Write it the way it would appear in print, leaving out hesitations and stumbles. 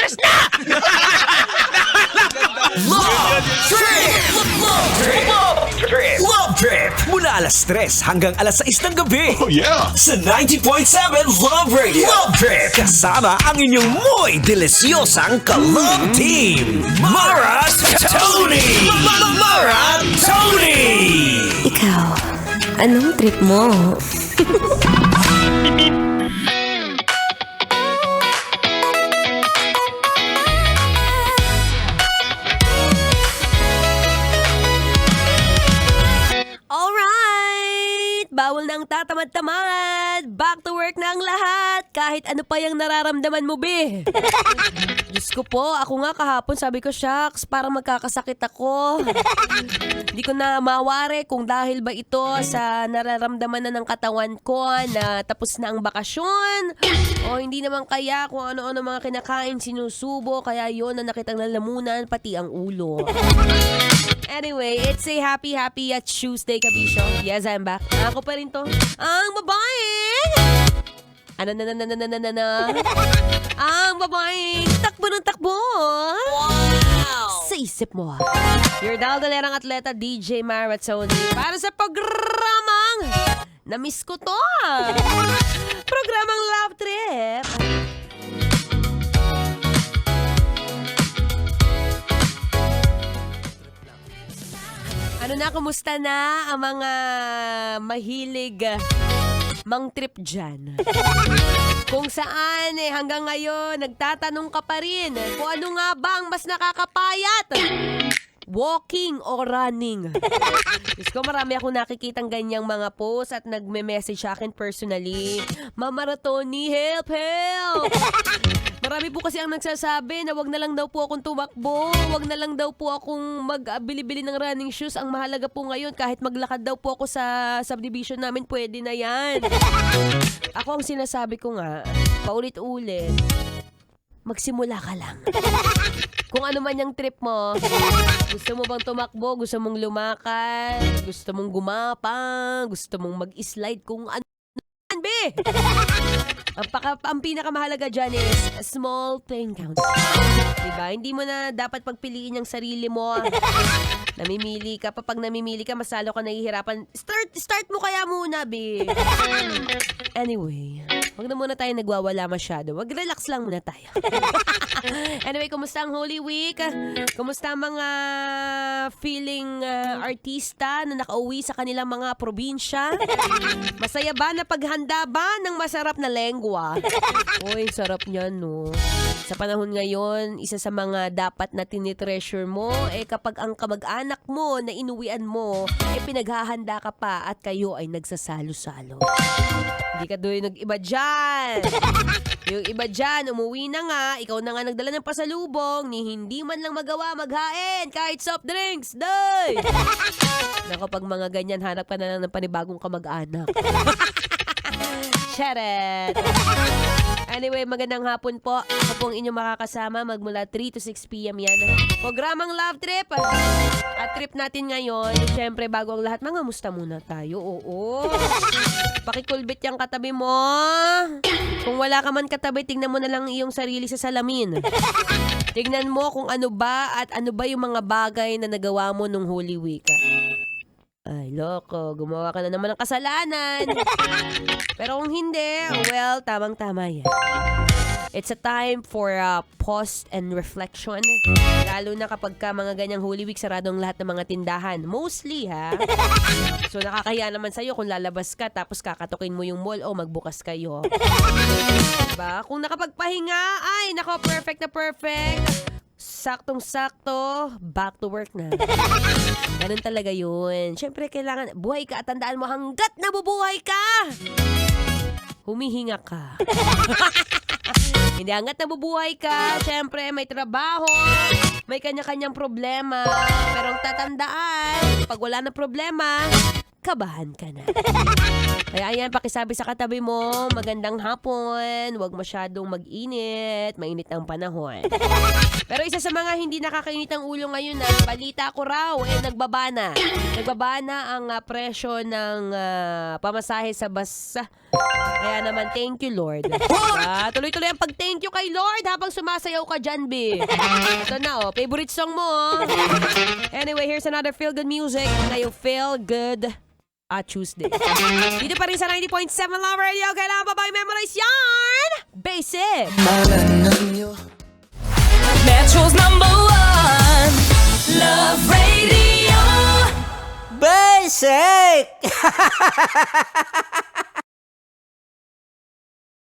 Alas na! Love Trip! Love Trip! Love Trip! Mula alas 3 hanggang alas 6 ng gabi. Oh yeah! Sa 90.7 Love Radio. Love Trip! Kasama ang inyong muy delisyosang ka-love team. Mara Tony! Mara Tony! Ikaw, anong trip mo? Alright! Bawal nang tatamad-tamad. Back to work na ang lahat. Kahit ano pa yung nararamdaman mo, be. Diyos ko po, ako nga kahapon sabi ko, shucks, parang magkakasakit ako. Hindi ko na mawari kung dahil ba ito sa nararamdaman na ng katawan ko na tapos na ang bakasyon. O hindi naman kaya kung ano-ano mga kinakain, sinusubo. Kaya yun na nakitang lalamunan, pati ang ulo. Anyway, it's a happy Tuesday, Kabisyo. Yes, I'm back. Ako pa rin to. Ang babae! Ano na? Ang babae! Takbo ng takbo! Wow! Sa isip mo. Your daldalerang atleta, DJ Maratoni. Para sa programang na-miss ko to. Programang Love Trip. Ano na, kumusta na ang mga mahilig mang trip dyan? Kung saan hanggang ngayon nagtatanong ka pa rin kung ano nga ba ang mas nakakapayat, walking o running. Diyos ko, marami akong nakikitang ganyang mga post at nagme-message sa akin personally. Mama Ratoni, help! Marami po kasi ang nagsasabi na wag na lang daw po akong tumakbo, wag na lang daw po akong magbili-bili ng running shoes. Ang mahalaga po ngayon, kahit maglakad daw po ako sa subdivision namin, pwede na yan. Ako ang sinasabi ko nga, paulit-ulit, magsimula ka lang. Kung ano man yung trip mo, gusto mo bang tumakbo, gusto mong lumakad, gusto mong gumapang, gusto mong mag-slide, kung ano man, be! Ang pinakamahalaga dyan is small thing counts. Diba? Hindi mo na dapat pagpiliin yung sarili mo. Namimili ka. Pag namimili ka, masalo ka nahihirapan. Start mo kaya muna, be. Anyway, wag na muna tayo nagwawala masyado. Wag-relax lang muna tayo. Anyway, kumusta ang Holy Week? Kumusta ang mga feeling artista na nakauwi sa kanilang mga probinsya? Masaya ba na paghanda ba ng masarap na lengwa? Uy, sarap niyan, no? Sa panahon ngayon, isa sa mga dapat na tinitreasure mo, kapag ang kamag-anak mo na inuwian mo, pinaghahanda ka pa at kayo ay nagsasalo-salo. Hindi ka doon nag-iba dyan. Yung iba dyan, umuwi na nga, ikaw na nga nagdala ng pasalubong, ni hindi man lang magawa maghain, kahit soft drinks, day! Naku, pag mga ganyan, hanap ka na lang ng panibagong kamag-anak. Sharet! Anyway, magandang hapon po. Ako pong inyong makakasama magmula 3 to 6 p.m. yan. Programang Love Trip. At trip natin ngayon, syempre bago ang lahat, mga musta muna tayo. Oo. Pakikulbit yung katabi mo. Kung wala ka man katabi, tingnan mo na lang iyong sarili sa salamin. Tingnan mo kung ano ba at ano ba yung mga bagay na nagawa mo nung Holy Week. Ay, loko. Gumawa ka na naman ng kasalanan. Pero kung hindi, well, tamang-tama yan. It's a time for pause and reflection. Lalo na kapag ka mga ganyang Holy Week, sarado ang lahat ng mga tindahan. Mostly, ha? So, nakakahiya naman sa'yo kung lalabas ka tapos kakatukin mo yung mall o magbukas kayo. Diba? Kung nakapagpahinga, ay, nako, perfect na perfect. Saktong-sakto, back to work na. Ganun talaga yun. Siyempre, kailangan, buhay ka at tandaan mo hanggat nabubuhay ka, humihinga ka. Hindi, hanggat nabubuhay ka, siyempre, may trabaho, may kanya-kanyang problema. Pero ang tatandaan, pag wala na problema, kabahan ka na. Kaya ayan, pakisabi sa katabi mo, magandang hapon, huwag masyadong mag-init, mainit ang panahon. Pero isa sa mga hindi nakakainit ang ulo ngayon na balita ko raw, nagbaba na. Nagbaba na ang presyo ng pamasahe sa bus. Kaya naman, thank you, Lord. Tuloy-tuloy ang pag-thank you kay Lord habang sumasayaw ka dyan, B. Ito na, favorite song mo, Anyway, here's another feel-good music. Ngayong feel-good Tuesday. Dito pa rin sa 90.7 Love Radio. Kailangan pa ba i-memorize yan? Basic! Metro's #1 Love Radio. Basic!